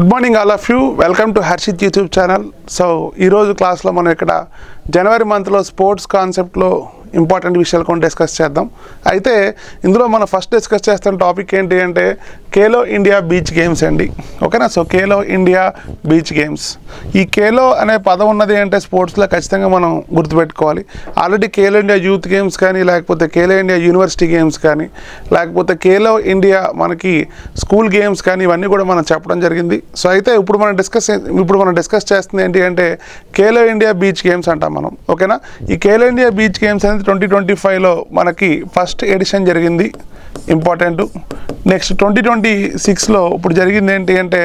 Good morning all of you. Welcome to Harshit YouTube channel. So ఈరోజు క్లాస్లో మనం ఇక్కడ జనవరి మంత్లో స్పోర్ట్స్ కాన్సెప్ట్లో ఇంపార్టెంట్ విషయాలు కొన్ని డిస్కస్ చేద్దాం. అయితే ఇందులో మనం ఫస్ట్ డిస్కస్ చేస్తున్న టాపిక్ ఏంటి అంటే ఖేలో ఇండియా బీచ్ గేమ్స్ అండి. ఓకేనా? So Khelo India beach games. ఈ ఖేలో అనే పదం ఉన్నది అంటే స్పోర్ట్స్లో ఖచ్చితంగా మనం గుర్తుపెట్టుకోవాలి. Already Khelo India youth games కానీ, లేకపోతే ఖేలో ఇండియా యూనివర్సిటీ గేమ్స్ కానీ, లేకపోతే ఖేలో ఇండియా మనకి స్కూల్ గేమ్స్ కానీ, ఇవన్నీ కూడా మనం చెప్పడం జరిగింది. సో అయితే ఇప్పుడు మనం డిస్కస్ చేస్తుంది ఏంటి అంటే ఖేలో ఇండియా బీచ్ గేమ్స్ అంటాం మనం. ఓకేనా? ఈ ఖేలో ఇండియా బీచ్ గేమ్స్ అనేది 2025లో మనకి ఫస్ట్ ఎడిషన్ జరిగింది, ఇంపార్టెంట్. నెక్స్ట్ 2026లో ఇప్పుడు జరిగింది ఏంటి అంటే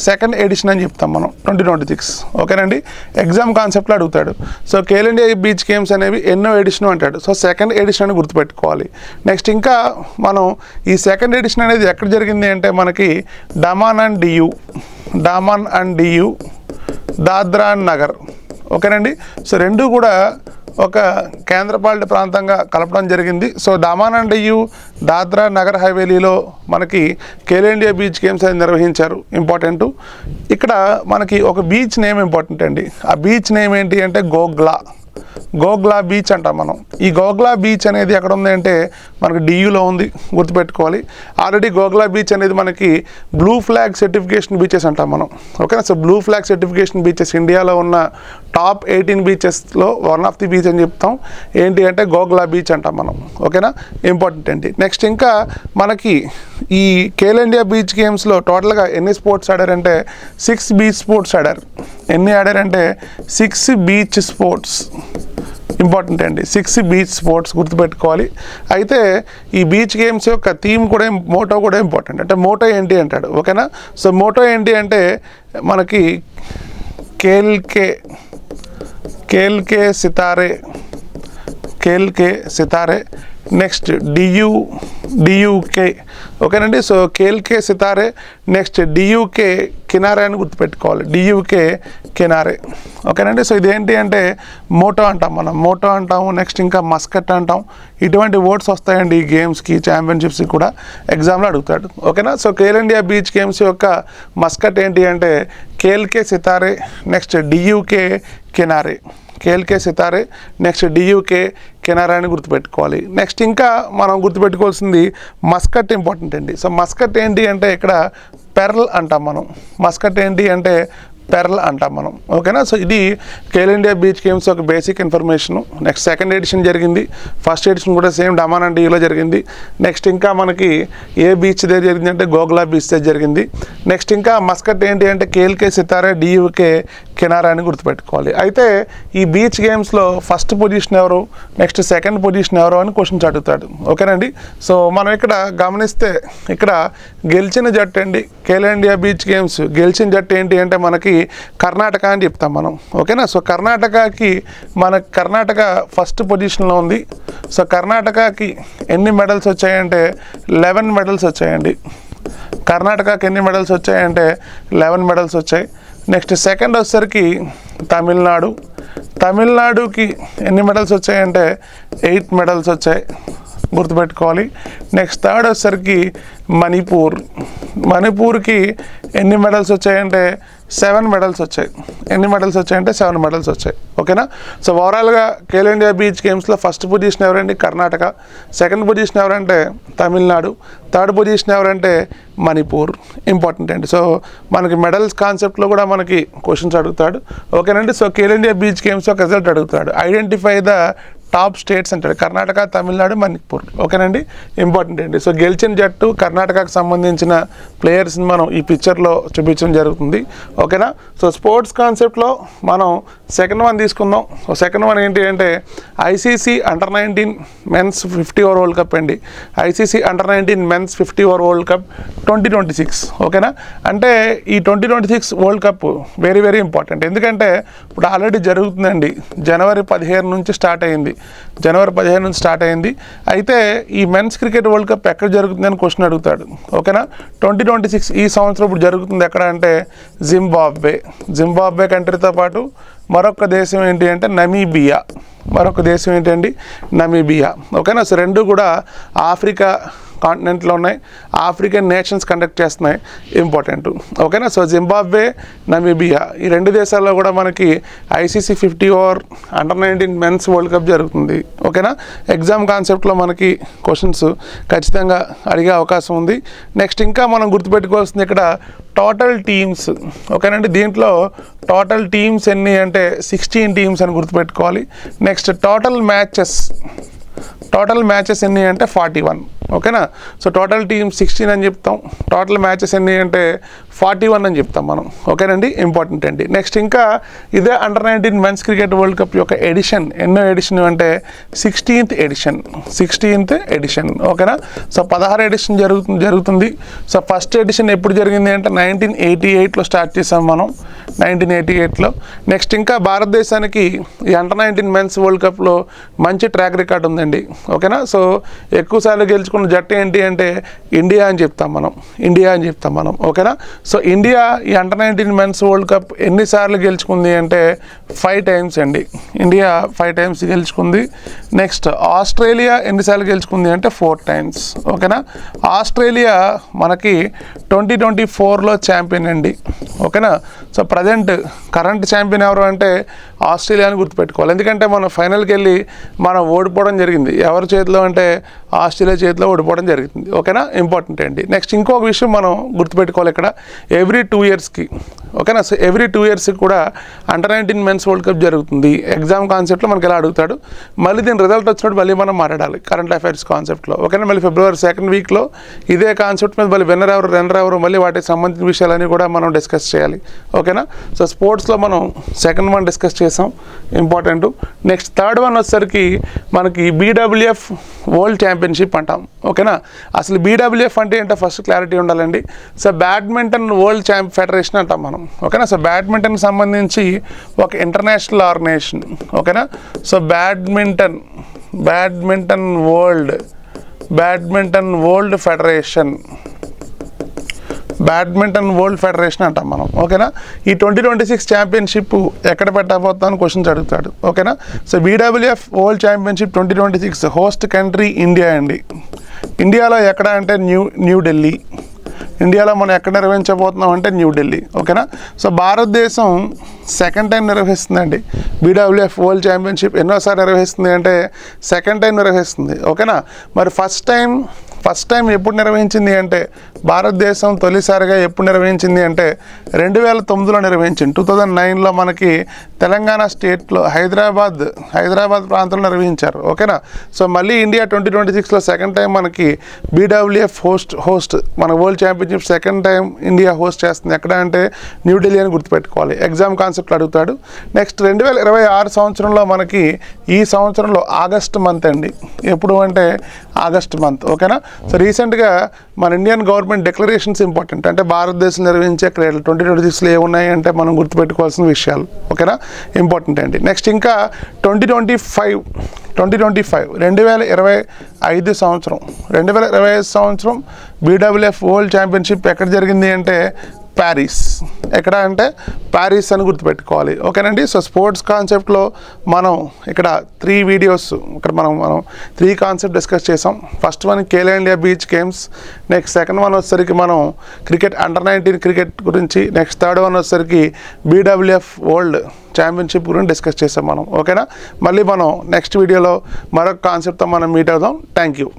సెకండ్ ఎడిషన్ అని చెప్తాం మనం 2026. ఓకేనండి? ఎగ్జామ్ కాన్సెప్ట్లో అడుగుతాడు. So Khelo India beach games అనేవి ఎన్నో ఎడిషన్ అంటాడు. సో సెకండ్ ఎడిషన్ అని గుర్తుపెట్టుకోవాలి. నెక్స్ట్ ఇంకా మనం ఈ సెకండ్ ఎడిషన్ అనేది ఎక్కడ జరిగింది అంటే మనకి డామన్ అండ్ డియు, దాద్రా అండ్ నగర్. ఓకేనండి? సో రెండు కూడా ఒక కేంద్రపాలిత ప్రాంతంగా కలపడం జరిగింది. సో డామన్ అండ్ డియు, దాద్రా నగర్ హవేలీలో మనకి ఖేలో ఇండియా బీచ్ గేమ్స్ అనేది నిర్వహించారు, ఇంపార్టెంట్. ఇక్కడ మనకి ఒక బీచ్ నేమ్ ఇంపార్టెంట్ అండి. ఆ బీచ్ నేమ్ ఏంటి అంటే గోగ్లా బీచ్ అంటాం మనం. ఈ గోగ్లా బీచ్ అనేది ఎక్కడ ఉంది అంటే మనకి డియూలో ఉంది, గుర్తుపెట్టుకోవాలి. ఆల్రెడీ గోగ్లా బీచ్ అనేది మనకి బ్లూ ఫ్లాగ్ సర్టిఫికేషన్ బీచెస్ అంటాం మనం. ఓకేనా? So blue flag certification beaches ఇండియాలో ఉన్న టాప్ 18 బీచెస్లో వన్ ఆఫ్ ది బీచ్ అని చెప్తాం. ఏంటి అంటే గోగ్లా బీచ్ అంటాం మనం. ఓకేనా? ఇంపార్టెంట్ అండి. నెక్స్ట్ ఇంకా మనకి ఈ ఖేలో ఇండియా బీచ్ గేమ్స్లో టోటల్గా ఎన్ని స్పోర్ట్స్ ఆడారంటే 6 బీచ్ స్పోర్ట్స్ ఆడారు. ఎన్ని ఆడారంటే 6 బీచ్ స్పోర్ట్స్. ఇంపార్టెంట్ అండి, 6 బీచ్ స్పోర్ట్స్ గుర్తుపెట్టుకోవాలి. అయితే ఈ బీచ్ గేమ్స్ యొక్క థీమ్ కూడా, మోటో కూడా ఇంపార్టెంట్. అంటే మోటో ఏంటి అంటాడు. ఓకేనా? సో మోటో ఏంటి అంటే మనకి खेल के सितारे నెక్స్ట్ డియూకే. ఓకేనండి? సో ఖేల్ కే సితారే, నెక్స్ట్ డియూకే కినారే అని గుర్తుపెట్టుకోవాలి. డియూకే కినారే. ఓకేనండి? సో ఇదేంటి అంటే మోటో అంటాం మనం, మోటో అంటాము. నెక్స్ట్ ఇంకా మస్కట్ అంటాం. ఇటువంటి వర్డ్స్ వస్తాయండి ఈ గేమ్స్కి, ఛాంపియన్షిప్స్కి కూడా ఎగ్జామ్లో అడుగుతాడు. ఓకేనా? So Khelo India beach games యొక్క మస్కట్ ఏంటి అంటే ఖేల్ కే సితారే, నెక్స్ట్ డియూకే కినారే. ఖేల్ కే సితారే, నెక్స్ట్ డియూకే కినారా అని గుర్తుపెట్టుకోవాలి. నెక్స్ట్ ఇంకా మనం గుర్తుపెట్టుకోవాల్సింది మస్కట్ ఇంపార్టెంట్ అండి. సో మస్కట్ ఏంటి అంటే ఇక్కడ పెర్ల్ అంటాం మనం. మస్కట్ ఏంటి అంటే పెర్ల్ అంటాం మనం. ఓకేనా? సో ఇది ఖేలో ఇండియా బీచ్ గేమ్స్ ఒక basic information. Next second edition జరిగింది. ఫస్ట్ ఎడిషన్ కూడా సేమ్ డామన్ అండ్ డియూలో జరిగింది. నెక్స్ట్ ఇంకా మనకి ఏ బీచ్ దగ్గర జరిగింది అంటే గోగ్లా బీచ్ దగ్గర జరిగింది. నెక్స్ట్ ఇంకా మస్కట్ ఏంటి అంటే ఖేల్ కే సితారే, డియూకే కినారా అని గుర్తుపెట్టుకోవాలి. అయితే ఈ బీచ్ గేమ్స్లో ఫస్ట్ పొజిషన్ ఎవరు, నెక్స్ట్ సెకండ్ పొజిషన్ ఎవరు అని క్వశ్చన్స్ అడుగుతాడు. ఓకేనండి? సో మనం ఇక్కడ గమనిస్తే ఇక్కడ గెలిచిన జట్టు అండి ఖేలో ఇండియా బీచ్ గేమ్స్ గెలిచిన జట్టు ఏంటి అంటే మనకి కర్ణాటక అని చెప్తాం మనం. ఓకేనా? సో కర్ణాటక ఫస్ట్ పొజిషన్లో ఉంది. సో కర్ణాటకకి ఎన్ని మెడల్స్ వచ్చాయంటే 11 మెడల్స్ వచ్చాయండి. కర్ణాటకకి ఎన్ని మెడల్స్ వచ్చాయంటే 11 మెడల్స్ వచ్చాయి. నెక్స్ట్ సెకండ్ వచ్చేసరికి తమిళనాడుకి ఎన్ని మెడల్స్ వచ్చాయంటే 8 మెడల్స్ వచ్చాయి, గుర్తుపెట్టుకోవాలి. నెక్స్ట్ థర్డ్ వచ్చేసరికి మణిపూర్కి ఎన్ని మెడల్స్ వచ్చాయంటే 7 మెడల్స్ వచ్చాయి. ఎన్ని మెడల్స్ వచ్చాయంటే 7 మెడల్స్ వచ్చాయి. ఓకేనా? సో ఓవరాల్గా ఖేలో ఇండియా బీచ్ గేమ్స్లో ఫస్ట్ పొజిషన్ ఎవరండి కర్ణాటక, సెకండ్ పొజిషన్ ఎవరంటే తమిళనాడు, థర్డ్ పొజిషన్ ఎవరంటే మణిపూర్. ఇంపార్టెంట్ అండి. సో మనకి మెడల్స్ కాన్సెప్ట్లో కూడా మనకి క్వశ్చన్స్ అడుగుతాడు. ఓకేనండి? So Khelo India beach games ఒక రిజల్ట్ అడుగుతాడు. ఐడెంటిఫై ద టాప్ స్టేట్స్ అంటాడు. కర్ణాటక, తమిళనాడు, మణిపూర్. ఓకేనండి? ఇంపార్టెంట్ అండి. సో గెలిచిన జట్టు కర్ణాటకకు సంబంధించిన ప్లేయర్స్ని మనం ఈ పిక్చర్లో చూపించడం జరుగుతుంది. ఓకేనా? సో స్పోర్ట్స్ కాన్సెప్ట్లో మనం సెకండ్ వన్ తీసుకుందాం. సో సెకండ్ వన్ ఏంటి అంటే ICC under men's 50 over world cup అండి. ICC under men's 50 over world cup 2026. ఓకేనా? అంటే ఈ 2026 world cup very very important. ఎందుకంటే ఇప్పుడు ఆల్రెడీ జరుగుతుందండి. జనవరి 15 నుంచి స్టార్ట్ అయింది. అయితే ఈ మెన్స్ క్రికెట్ వరల్డ్ కప్ ఎక్కడ జరుగుతుంది అని క్వశ్చన్ అడుగుతాడు. ఓకేనా? 2026 ఈ సంవత్సరం ఇప్పుడు జరుగుతుంది ఎక్కడ అంటే జింబాబ్వే కంట్రీతో పాటు మరొక దేశం ఏంటి అంటే నమీబియా. ఓకేనా? సో రెండు కూడా ఆఫ్రికా కాంటినెంట్లో ఉన్నాయి, ఆఫ్రికన్ నేషన్స్ కండక్ట్ చేస్తున్నాయి, ఇంపార్టెంట్. ఓకేనా. సో జింబాబ్వే, నమీబియా ఈ 2 దేశాల్లో కూడా మనకి ICC 50 over under nineteen men's world cup జరుగుతుంది. ఓకేనా. ఎగ్జామ్ కాన్సెప్ట్లో మనకి క్వశ్చన్స్ ఖచ్చితంగా అడిగే అవకాశం ఉంది. నెక్స్ట్ ఇంకా మనం గుర్తుపెట్టుకోవాల్సింది ఇక్కడ టోటల్ టీమ్స్. ఓకేనండి. దీంట్లో టోటల్ టీమ్స్ ఎన్ని అంటే 16 టీమ్స్ అని గుర్తుపెట్టుకోవాలి. నెక్స్ట్ టోటల్ మ్యాచెస్ ఎన్ని అంటే 41. ఓకేనా. సో టోటల్ టీమ్ 16 అని చెప్తాం, టోటల్ మ్యాచెస్ ఎన్ని అంటే 41 అని చెప్తాం మనం. ఓకేనండి. ఇంపార్టెంట్ అండి. నెక్స్ట్ ఇంకా ఇదే under nineteen men's cricket world cup యొక్క ఎడిషన్ ఎన్నో ఎడిషన్ అంటే 16th ఎడిషన్. ఓకేనా. సో 16 ఎడిషన్ జరుగుతుంది. సో ఫస్ట్ ఎడిషన్ ఎప్పుడు జరిగింది అంటే 1988లో స్టార్ట్ చేసాం మనం, 1988లో. నెక్స్ట్ ఇంకా భారతదేశానికి ఈ అండర్-19 మెన్స్ వరల్డ్ కప్లో మంచి ట్రాక్ రికార్డ్ ఉందండి. ఓకేనా. సో ఎక్కువసార్లు గెలుచుకున్న జట్టు ఏంటి అంటే ఇండియా అని చెప్తాం మనం. ఓకేనా. సో ఇండియా ఈ అండర్-19 మెన్స్ వరల్డ్ కప్ ఎన్నిసార్లు గెలుచుకుంది అంటే 5 టైమ్స్ అండి. ఇండియా 5 టైమ్స్ గెలుచుకుంది. నెక్స్ట్ ఆస్ట్రేలియా ఎన్నిసార్లు గెలుచుకుంది అంటే 4 టైమ్స్. ఓకేనా. ఆస్ట్రేలియా మనకి 2024లో ఛాంపియన్ అండి. ఓకేనా. సో కరెంట్ ఛాంపియన్ ఎవరు అంటే ఆస్ట్రేలియా అని గుర్తుపెట్టుకోవాలి. ఎందుకంటే మనం ఫైనల్కి వెళ్ళి మనం ఓడిపోవడం జరిగింది. ఎవరి చేతిలో అంటే ఆస్ట్రేలియా చేతిలో ఓడిపోవడం జరుగుతుంది. ఓకేనా. ఇంపార్టెంట్ అండి. నెక్స్ట్ ఇంకొక విషయం మనం గుర్తుపెట్టుకోవాలి ఇక్కడ, ఎవ్రీ 2 ఇయర్స్కి. ఓకేనా. సో ఎవ్రీ 2 ఇయర్స్కి కూడా అండర్-19 మెన్స్ వరల్డ్ కప్ జరుగుతుంది. ఎగ్జామ్ కాన్సెప్ట్లో మనకి ఎలా అడుగుతాడు, మళ్ళీ దీని రిజల్ట్ వచ్చినప్పుడు మళ్ళీ మనం మాట్లాడాలి కరెంట్ అఫైర్స్ కాన్సెప్ట్లో. ఓకేనా. మళ్ళీ ఫిబ్రవరి 2nd వీక్లో ఇదే కాన్సెప్ట్ మీద మళ్ళీ విన్నర్ ఎవరు మళ్ళీ వాటికి సంబంధించిన విషయాలన్నీ కూడా మనం డిస్కస్ చేయాలి. ఓకేనా. సో స్పోర్ట్స్లో మనం సెకండ్ వన్ డిస్కస్ చేసాం, ఇంపార్టెంట్. నెక్స్ట్ థర్డ్ వన్ వచ్చేసరికి మనకి BWF వరల్డ్ ఛాంపియన్షిప్ అంటాం. ఓకేనా. అసలు BWF అంటే ఏంటో ఫస్ట్ క్లారిటీ ఉండాలండి. సో బ్యాడ్మింటన్ వరల్డ్ ఫెడరేషన్ అంటాం మనం. ఓకేనా. సో బ్యాడ్మింటన్కి సంబంధించి ఒక ఇంటర్నేషనల్ ఆర్గనైజేషన్. ఓకేనా. సో బ్యాడ్మింటన్ వరల్డ్ ఫెడరేషన్ అంటాం మనం. ఓకేనా. ఈ 2026 ఛాంపియన్షిప్ ఎక్కడ పెట్టబోతాను క్వశ్చన్స్ అడుగుతాడు. ఓకేనా. So BWF world championship 2026 host country India అండి. ఇండియాలో ఎక్కడ అంటే న్యూఢిల్లీ. ఇండియాలో మనం ఎక్కడ నిర్వహించబోతున్నాం అంటే న్యూఢిల్లీ. ఓకేనా. సో భారతదేశం సెకండ్ టైం నిర్వహిస్తుందండి BWF వరల్డ్ ఛాంపియన్షిప్. ఎన్నోసారి నిర్వహిస్తుంది అంటే సెకండ్ టైం నిర్వహిస్తుంది. ఓకేనా. మరి ఫస్ట్ టైం ఎప్పుడు నిర్వహించింది అంటే భారతదేశం తొలిసారిగా ఎప్పుడు నిర్వహించింది అంటే 2009లో నిర్వహించింది. 2009లో మనకి తెలంగాణ స్టేట్లో హైదరాబాద్ ప్రాంతంలో నిర్వహించారు. ఓకేనా. సో మళ్ళీ ఇండియా 2026లో సెకండ్ టైం మనకి BWF హోస్ట్ మన world championship second time India host చేస్తుంది. ఎక్కడ అంటే న్యూఢిల్లీ అని గుర్తుపెట్టుకోవాలి. ఎగ్జామ్ కాన్సెప్ట్లు అడుగుతాడు. నెక్స్ట్ 2026 సంవత్సరంలో మనకి ఈ సంవత్సరంలో ఆగస్ట్ మంత్ అండి. ఎప్పుడు అంటే ఆగస్ట్ మంత్. ఓకేనా. సో రీసెంట్గా మన ఇండియన్ గవర్నమెంట్ డిక్లరేషన్స్ ఇంపార్టెంట్. అంటే భారతదేశం నిర్వహించే క్రీడలు 2026లో ఏమున్నాయి అంటే మనం గుర్తుపెట్టుకోవాల్సిన విషయాలు. ఓకేనా. ఇంపార్టెంట్ అండి. నెక్స్ట్ ఇంకా 2025 2025 సంవత్సరం BWF వరల్డ్ ఛాంపియన్షిప్ ఎక్కడ జరిగింది అంటే ప్యారిస్. ఎక్కడ అంటే ప్యారిస్ అని గుర్తుపెట్టుకోవాలి. ఓకేనండి. సో స్పోర్ట్స్ కాన్సెప్ట్లో మనం ఇక్కడ 3 వీడియోస్ ఇక్కడ మనం 3 కాన్సెప్ట్ డిస్కస్ చేసాం. First one Khelo India beach games. Next second one వచ్చేసరికి మనం క్రికెట్ అండర్-19 క్రికెట్ గురించి. నెక్స్ట్ థర్డ్ వన్ వచ్చేసరికి BWF వరల్డ్ ఛాంపియన్షిప్ గురించి డిస్కస్ చేసాం మనం. ఓకేనా. మళ్ళీ మనం నెక్స్ట్ వీడియోలో మరొక కాన్సెప్ట్తో మనం మీట్ అవుదాం. Thank you.